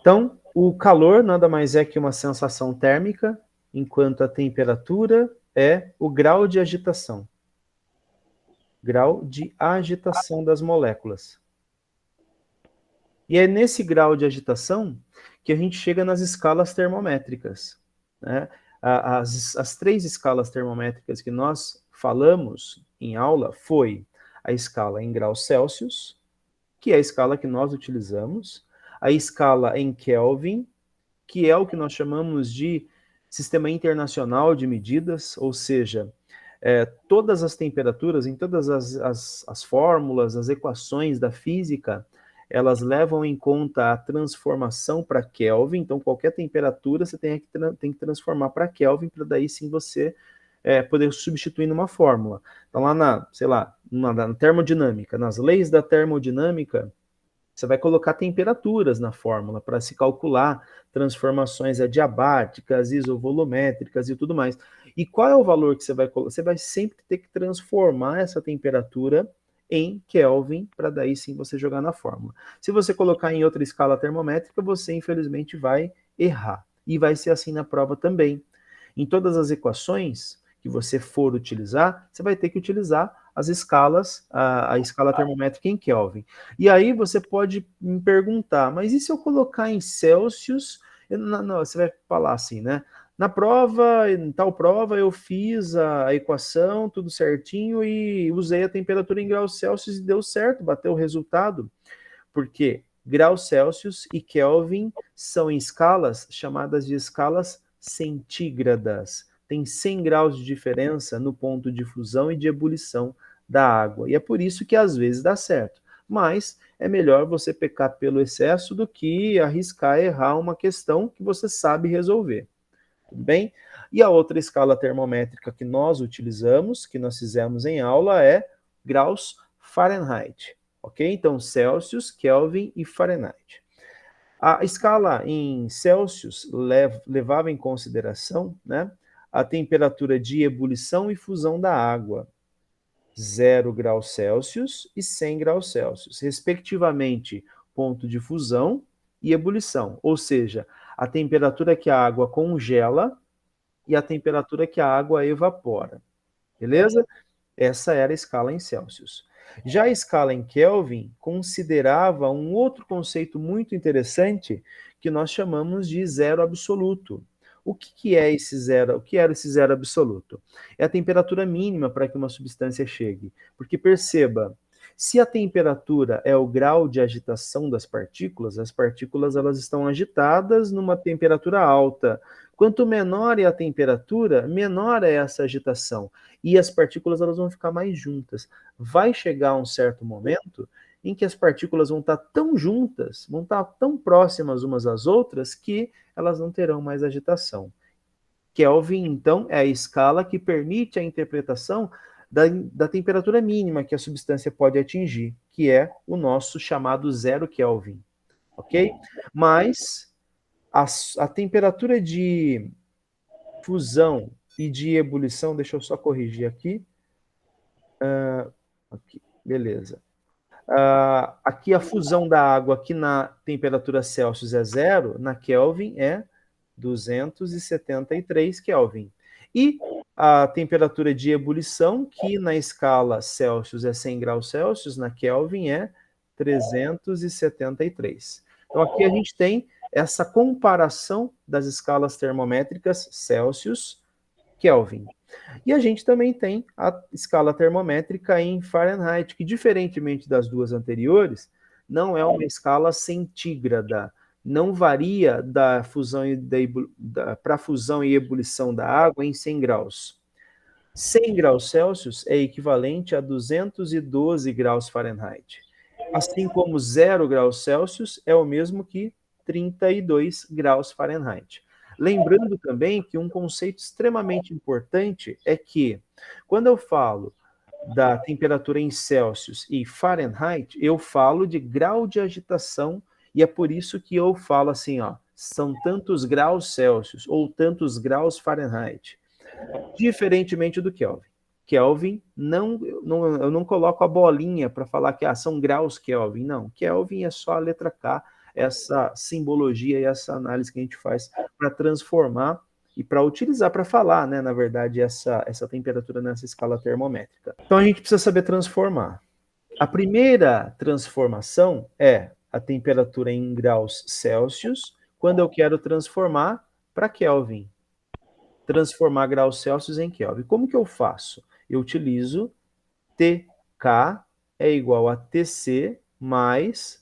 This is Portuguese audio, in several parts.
Então, o calor nada mais é que uma sensação térmica, enquanto a temperatura é o grau de agitação. Grau de agitação das moléculas. E é nesse grau de agitação que a gente chega nas escalas termométricas, né? As 3 escalas termométricas que nós falamos em aula foi a escala em graus Celsius, que é a escala que nós utilizamos, a escala em Kelvin, que é o que nós chamamos de Sistema Internacional de Medidas, ou seja, todas as temperaturas, em todas as fórmulas, as equações da física, elas levam em conta a transformação para Kelvin, então qualquer temperatura você tem que transformar para Kelvin, para daí sim você poder substituir numa fórmula. Então lá na termodinâmica, nas leis da termodinâmica, você vai colocar temperaturas na fórmula para se calcular transformações adiabáticas, isovolumétricas e tudo mais. E qual é o valor que você vai colocar? Você vai sempre ter que transformar essa temperatura em Kelvin, para daí sim você jogar na fórmula. Se você colocar em outra escala termométrica, você infelizmente vai errar. E vai ser assim na prova também. Em todas as equações que você for utilizar, você vai ter que utilizar as escalas, a escala termométrica em Kelvin. E aí você pode me perguntar, mas e se eu colocar em Celsius? Não, você vai falar assim, né? Na prova, em tal prova, eu fiz a equação, tudo certinho, e usei a temperatura em graus Celsius e deu certo, bateu o resultado. Porque graus Celsius e Kelvin são escalas chamadas de escalas centígradas. Tem 100 graus de diferença no ponto de fusão e de ebulição da água. E é por isso que às vezes dá certo. Mas é melhor você pecar pelo excesso do que arriscar errar uma questão que você sabe resolver. Tudo bem? E a outra escala termométrica que nós utilizamos, que nós fizemos em aula, é graus Fahrenheit. Ok? Então, Celsius, Kelvin e Fahrenheit. A escala em Celsius levava em consideração, né, a temperatura de ebulição e fusão da água, 0 graus Celsius e 100 graus Celsius, respectivamente, ponto de fusão e ebulição, ou seja, a temperatura que a água congela e a temperatura que a água evapora. Beleza? Essa era a escala em Celsius. Já a escala em Kelvin considerava um outro conceito muito interessante que nós chamamos de zero absoluto. O que é esse zero? O que era esse zero absoluto? É a temperatura mínima para que uma substância chegue. Porque perceba, se a temperatura é o grau de agitação das partículas, as partículas elas estão agitadas numa temperatura alta. Quanto menor é a temperatura, menor é essa agitação. E as partículas elas vão ficar mais juntas. Vai chegar um certo momento em que as partículas vão estar tão juntas, vão estar tão próximas umas às outras, que elas não terão mais agitação. Kelvin, então, é a escala que permite a interpretação da temperatura mínima que a substância pode atingir, que é o nosso chamado zero Kelvin. Ok? Mas a temperatura de fusão e de ebulição, deixa eu só corrigir aqui. Aqui, beleza. Aqui a fusão da água, aqui na temperatura Celsius é 0, na Kelvin é 273 Kelvin. E a temperatura de ebulição, que na escala Celsius é 100 graus Celsius, na Kelvin é 373. Então aqui a gente tem essa comparação das escalas termométricas Celsius, Kelvin. E a gente também tem a escala termométrica em Fahrenheit, que diferentemente das duas anteriores, não é uma escala centígrada, não varia da fusão para fusão e ebulição da água em 100 graus. 100 graus Celsius é equivalente a 212 graus Fahrenheit. Assim como 0 graus Celsius é o mesmo que 32 graus Fahrenheit. Lembrando também que um conceito extremamente importante é que, quando eu falo da temperatura em Celsius e Fahrenheit, eu falo de grau de agitação, e é por isso que eu falo assim, ó, são tantos graus Celsius ou tantos graus Fahrenheit. Diferentemente do Kelvin. Kelvin, eu não coloco a bolinha para falar que são graus Kelvin. Não, Kelvin é só a letra K, essa simbologia e essa análise que a gente faz para transformar e para utilizar, para falar, né, na verdade, essa temperatura nessa escala termométrica. Então a gente precisa saber transformar. A primeira transformação é a temperatura em graus Celsius, quando eu quero transformar para Kelvin. Transformar graus Celsius em Kelvin. Como que eu faço? Eu utilizo TK é igual a TC mais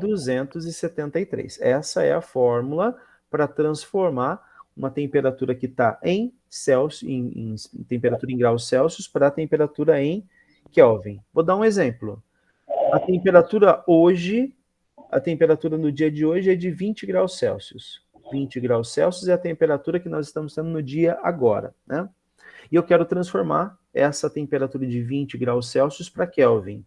273. Essa é a fórmula para transformar uma temperatura que está em Celsius, em temperatura em graus Celsius, para a temperatura em Kelvin. Vou dar um exemplo. A temperatura hoje, a temperatura no dia de hoje é de 20 graus Celsius. 20 graus Celsius é a temperatura que nós estamos tendo no dia agora, né? E eu quero transformar essa temperatura de 20 graus Celsius para Kelvin.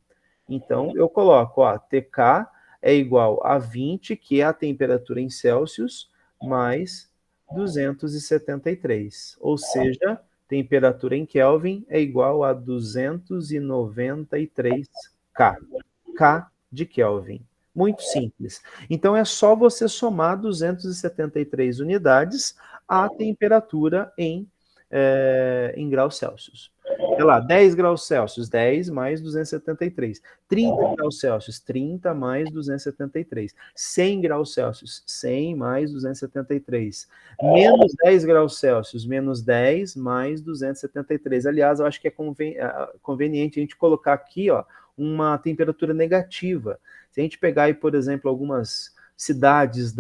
Então, eu coloco, ó, TK é igual a 20, que é a temperatura em Celsius, mais 273. Ou seja, temperatura em Kelvin é igual a 293 K. K de Kelvin. Muito simples. Então, é só você somar 273 unidades à temperatura em graus Celsius. Sei lá, 10 graus Celsius, 10 mais 273. 30 graus Celsius, 30 mais 273. 100 graus Celsius, 100 mais 273. Menos 10 graus Celsius, menos 10 mais 273. Aliás, eu acho que é conveniente a gente colocar aqui, ó, uma temperatura negativa. Se a gente pegar aí, por exemplo, algumas cidades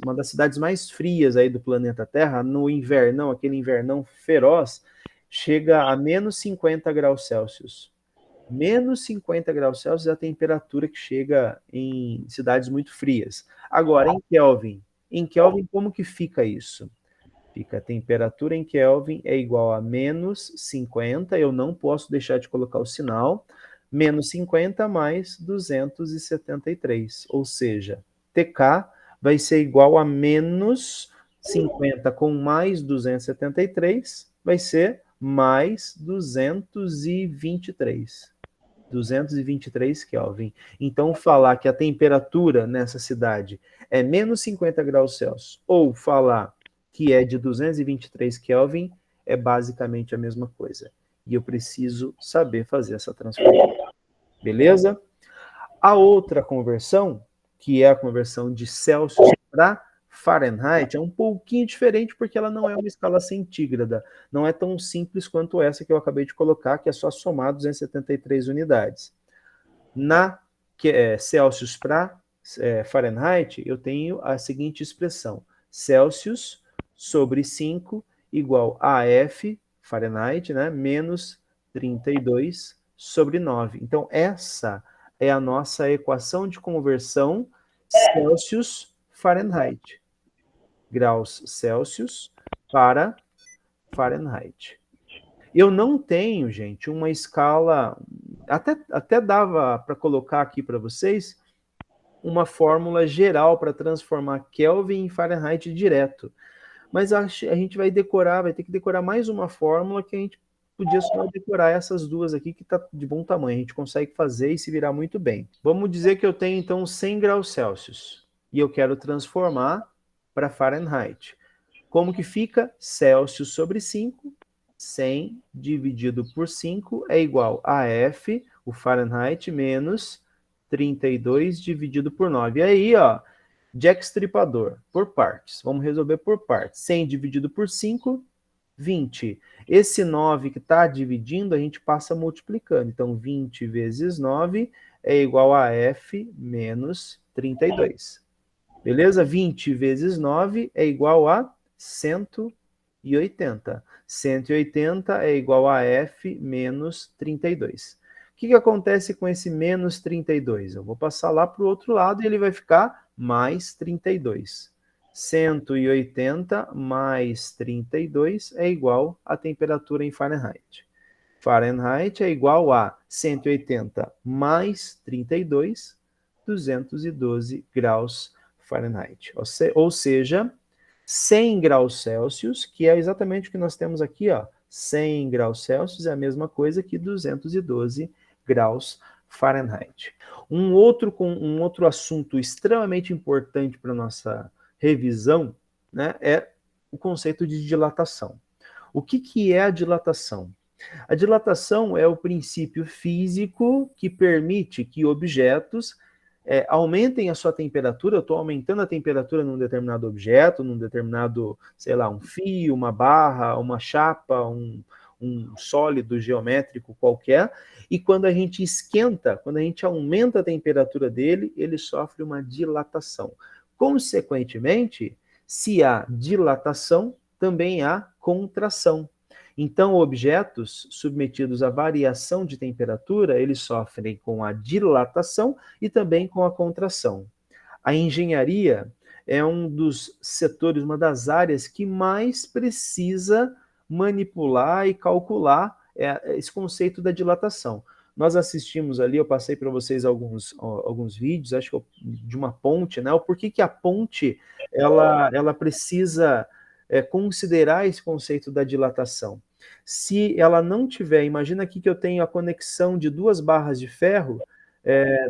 uma das cidades mais frias aí do planeta Terra, no invernão, aquele invernão feroz, chega a menos 50 graus Celsius. Menos 50 graus Celsius é a temperatura que chega em cidades muito frias. Agora, em Kelvin, como que fica isso? Fica a temperatura em Kelvin é igual a menos 50, eu não posso deixar de colocar o sinal, menos 50 mais 273, ou seja, TK vai ser igual a menos 50 com mais 273, vai ser mais 223. 223 Kelvin. Então, falar que a temperatura nessa cidade é menos 50 graus Celsius, ou falar que é de 223 Kelvin, é basicamente a mesma coisa. E eu preciso saber fazer essa transformação. Beleza? A outra conversão, que é a conversão de Celsius para Fahrenheit, é um pouquinho diferente porque ela não é uma escala centígrada. Não é tão simples quanto essa que eu acabei de colocar, que é só somar 273 unidades. Celsius para Fahrenheit, eu tenho a seguinte expressão. Celsius sobre 5 igual a F, Fahrenheit, né, menos 32 sobre 9. Então, essa é a nossa equação de conversão Celsius-Fahrenheit. Graus Celsius para Fahrenheit. Eu não tenho, gente, uma escala... Até dava para colocar aqui para vocês uma fórmula geral para transformar Kelvin em Fahrenheit direto. Mas a gente vai ter que decorar mais uma fórmula que a gente podia só decorar essas duas aqui, que está de bom tamanho. A gente consegue fazer e se virar muito bem. Vamos dizer que eu tenho, então, 100 graus Celsius. E eu quero transformar para Fahrenheit. Como que fica? Celsius sobre 5. 100 dividido por 5 é igual a F, o Fahrenheit, menos 32 dividido por 9. E aí, ó, Jack Stripador, por partes. Vamos resolver por partes. 100 dividido por 5, 20. Esse 9 que está dividindo, a gente passa multiplicando. Então, 20 vezes 9 é igual a F menos 32. Beleza? 20 vezes 9 é igual a 180. 180 é igual a F menos 32. O que acontece com esse menos 32? Eu vou passar lá para o outro lado e ele vai ficar mais 32. 180 mais 32 é igual à temperatura em Fahrenheit. Fahrenheit é igual a 180 mais 32, 212 graus Fahrenheit. Ou seja, 100 graus Celsius, que é exatamente o que nós temos aqui, ó. 100 graus Celsius é a mesma coisa que 212 graus Fahrenheit. Um outro assunto extremamente importante para a nossa revisão, né, é o conceito de dilatação. O que é a dilatação? A dilatação é o princípio físico que permite que objetos aumentem a sua temperatura. Eu estou aumentando a temperatura num determinado objeto, num determinado, sei lá, um fio, uma barra, uma chapa, um sólido geométrico qualquer, e quando a gente esquenta, quando a gente aumenta a temperatura dele, ele sofre uma dilatação. Consequentemente, se há dilatação, também há contração. Então, objetos submetidos à variação de temperatura, eles sofrem com a dilatação e também com a contração. A engenharia é um dos setores, uma das áreas que mais precisa manipular e calcular esse conceito da dilatação. Nós assistimos ali, eu passei para vocês alguns vídeos, acho que de uma ponte, né? O porquê que a ponte ela precisa considerar esse conceito da dilatação. Se ela não tiver, imagina aqui que eu tenho a conexão de duas barras de ferro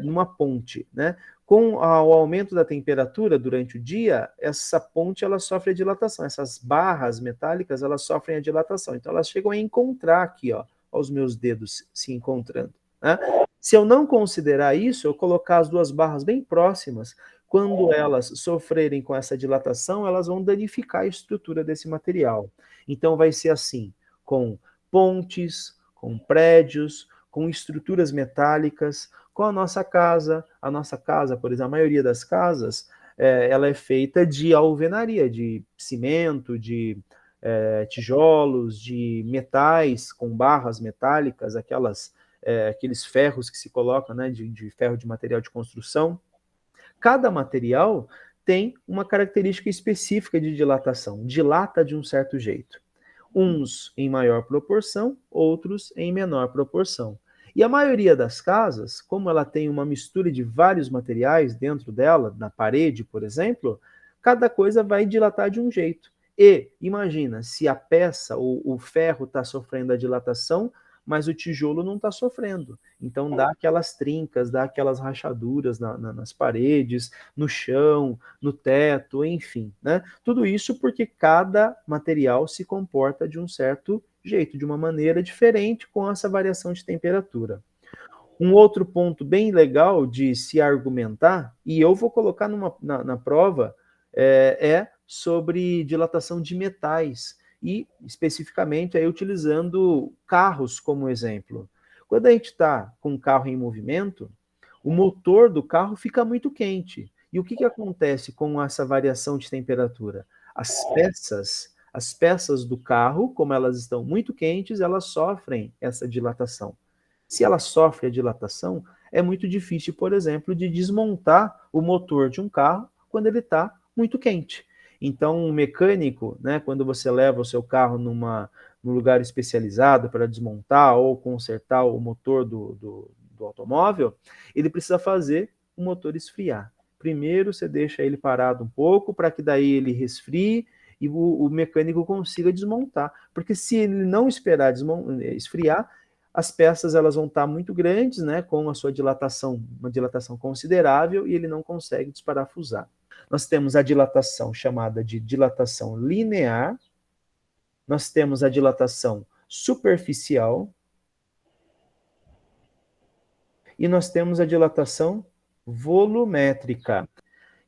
numa ponte, né? Com o aumento da temperatura durante o dia, essa ponte ela sofre a dilatação, essas barras metálicas elas sofrem a dilatação, então elas chegam a encontrar aqui, ó, os meus dedos se encontrando, né? Se eu não considerar isso, eu colocar as duas barras bem próximas, quando elas sofrerem com essa dilatação, elas vão danificar a estrutura desse material. Então vai ser assim, com pontes, com prédios, com estruturas metálicas, com a nossa casa. A nossa casa, por exemplo, a maioria das casas, ela é feita de alvenaria, de cimento, de tijolos, de metais com barras metálicas, aqueles ferros que se colocam, né, de ferro de material de construção. Cada material tem uma característica específica de dilatação, dilata de um certo jeito. Uns em maior proporção, outros em menor proporção. E a maioria das casas, como ela tem uma mistura de vários materiais dentro dela, na parede, por exemplo, cada coisa vai dilatar de um jeito. E imagina, se a peça, o ferro está sofrendo a dilatação, mas o tijolo não está sofrendo. Então dá aquelas trincas, dá aquelas rachaduras nas paredes, no chão, no teto, enfim, né? Tudo isso porque cada material se comporta de um certo jeito, de uma maneira diferente com essa variação de temperatura. Um outro ponto bem legal de se argumentar, e eu vou colocar na prova, é sobre dilatação de metais, e especificamente aí utilizando carros como exemplo. Quando a gente está com um carro em movimento, o motor do carro fica muito quente. E o que acontece com essa variação de temperatura? As peças do carro, como elas estão muito quentes, elas sofrem essa dilatação. Se ela sofre a dilatação, é muito difícil, por exemplo, de desmontar o motor de um carro quando ele está muito quente. Então, um mecânico, né, quando você leva o seu carro num lugar especializado para desmontar ou consertar o motor do automóvel, ele precisa fazer o motor esfriar. Primeiro, você deixa ele parado um pouco para que daí ele resfrie e o mecânico consiga desmontar. Porque se ele não esperar esfriar, as peças elas vão estar muito grandes, né, com a sua dilatação, uma dilatação considerável, e ele não consegue desparafusar. Nós temos a dilatação chamada de dilatação linear, nós temos a dilatação superficial, e nós temos a dilatação volumétrica.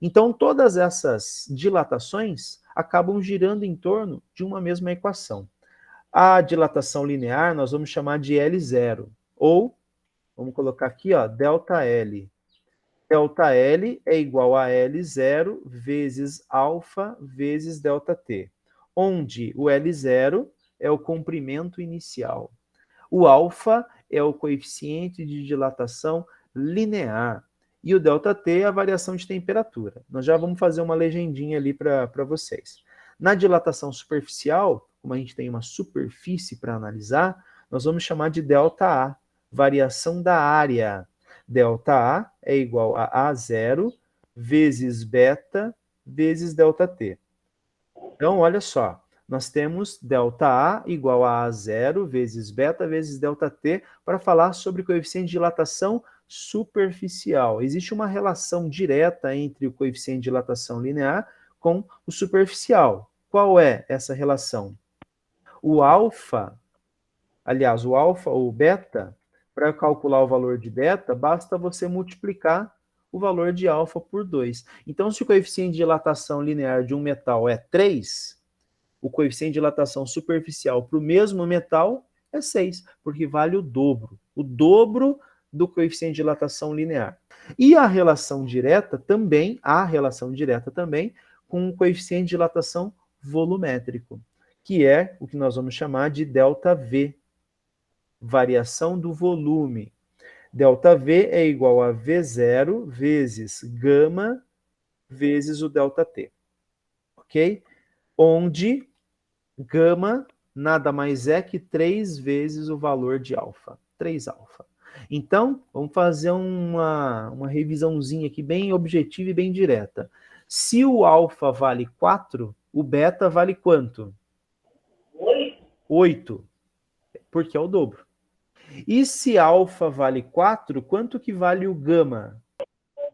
Então, todas essas dilatações acabam girando em torno de uma mesma equação. A dilatação linear nós vamos chamar de L0, ou, vamos colocar aqui, ó, ΔL. ΔL é igual a L0 vezes alfa vezes ΔT, onde o L0 é o comprimento inicial. O alfa é o coeficiente de dilatação linear. E o ΔT é a variação de temperatura. Nós já vamos fazer uma legendinha ali para vocês. Na dilatação superficial, como a gente tem uma superfície para analisar, nós vamos chamar de ΔA, variação da área. ΔA é igual a A0 vezes beta vezes ΔT. Então, olha só, nós temos ΔA igual a A0 vezes beta vezes ΔT para falar sobre coeficiente de dilatação superficial. Existe uma relação direta entre o coeficiente de dilatação linear com o superficial. Qual é essa relação? O alfa, aliás, o beta, para calcular o valor de beta, basta você multiplicar o valor de alfa por 2. Então, se o coeficiente de dilatação linear de um metal é 3, o coeficiente de dilatação superficial para o mesmo metal é 6, porque vale o dobro do coeficiente de dilatação linear. E a relação direta também, com o coeficiente de dilatação volumétrico, que é o que nós vamos chamar de ΔV, variação do volume. ΔV é igual a V0 vezes gama vezes o ΔT, ok? Onde gama nada mais é que 3 vezes o valor de alfa, 3 alfa. Então, vamos fazer uma revisãozinha aqui bem objetiva e bem direta. Se o alfa vale 4, o beta vale quanto? 8, porque é o dobro. E se alfa vale 4, quanto que vale o gama?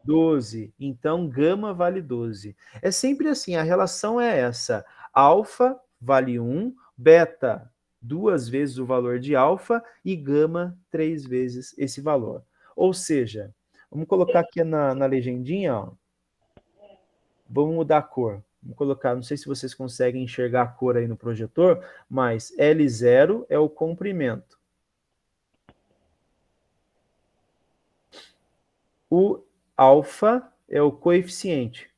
12. Então, gama vale 12. É sempre assim, a relação é essa. Alfa vale 1, beta 2 vezes o valor de alfa e gama 3 vezes esse valor. Ou seja, vamos colocar aqui na legendinha, ó. Vamos mudar a cor. Vamos colocar, não sei se vocês conseguem enxergar a cor aí no projetor, mas L0 é o comprimento. O alfa é o coeficiente.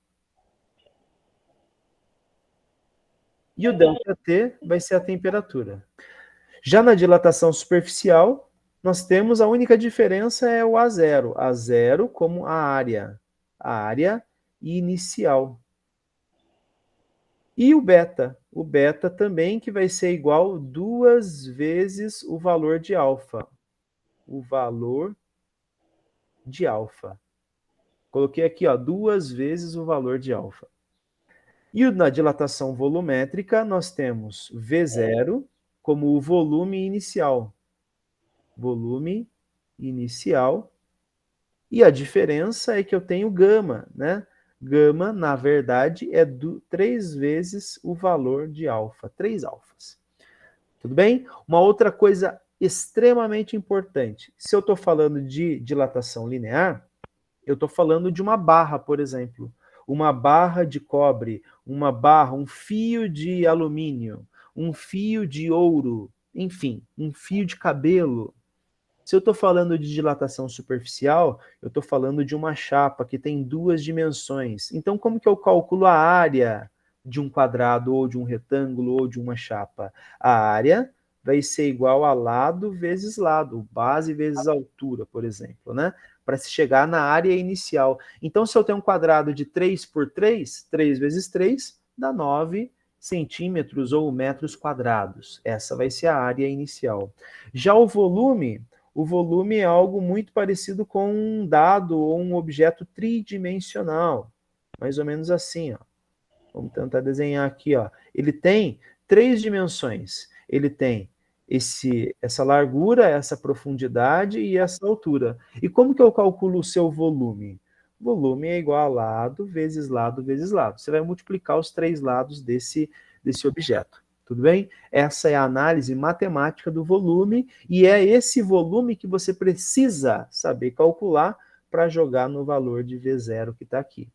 E o ΔT vai ser a temperatura. Já na dilatação superficial, nós temos a única diferença é o A0. A0 como a área inicial. E o beta também, que vai ser igual 2 vezes o valor de alfa. O valor de alfa. Coloquei aqui, ó, 2 vezes o valor de alfa. E na dilatação volumétrica, nós temos V0 como o volume inicial. Volume inicial. E a diferença é que eu tenho gama, né? Gama, na verdade, é 3 vezes o valor de alfa. 3 alfas. Tudo bem? Uma outra coisa extremamente importante. Se eu estou falando de dilatação linear, eu estou falando de uma barra, por exemplo. Uma barra de cobre, uma barra, um fio de alumínio, um fio de ouro, enfim, um fio de cabelo. Se eu estou falando de dilatação superficial, eu estou falando de uma chapa que tem 2 dimensões. Então, como que eu calculo a área de um quadrado, ou de um retângulo, ou de uma chapa? A área vai ser igual a lado vezes lado, base vezes altura, por exemplo, né? Para se chegar na área inicial. Então, se eu tenho um quadrado de 3 por 3, 3 vezes 3 dá 9 centímetros ou metros quadrados. Essa vai ser a área inicial. Já o volume é algo muito parecido com um dado ou um objeto tridimensional. Mais ou menos assim, ó. Vamos tentar desenhar aqui, ó. Ele tem 3 dimensões. Ele tem essa largura, essa profundidade e essa altura. E como que eu calculo o seu volume? Volume é igual a lado vezes lado vezes lado. Você vai multiplicar os 3 lados desse objeto. Tudo bem? Essa é a análise matemática do volume e é esse volume que você precisa saber calcular para jogar no valor de V0 que está aqui.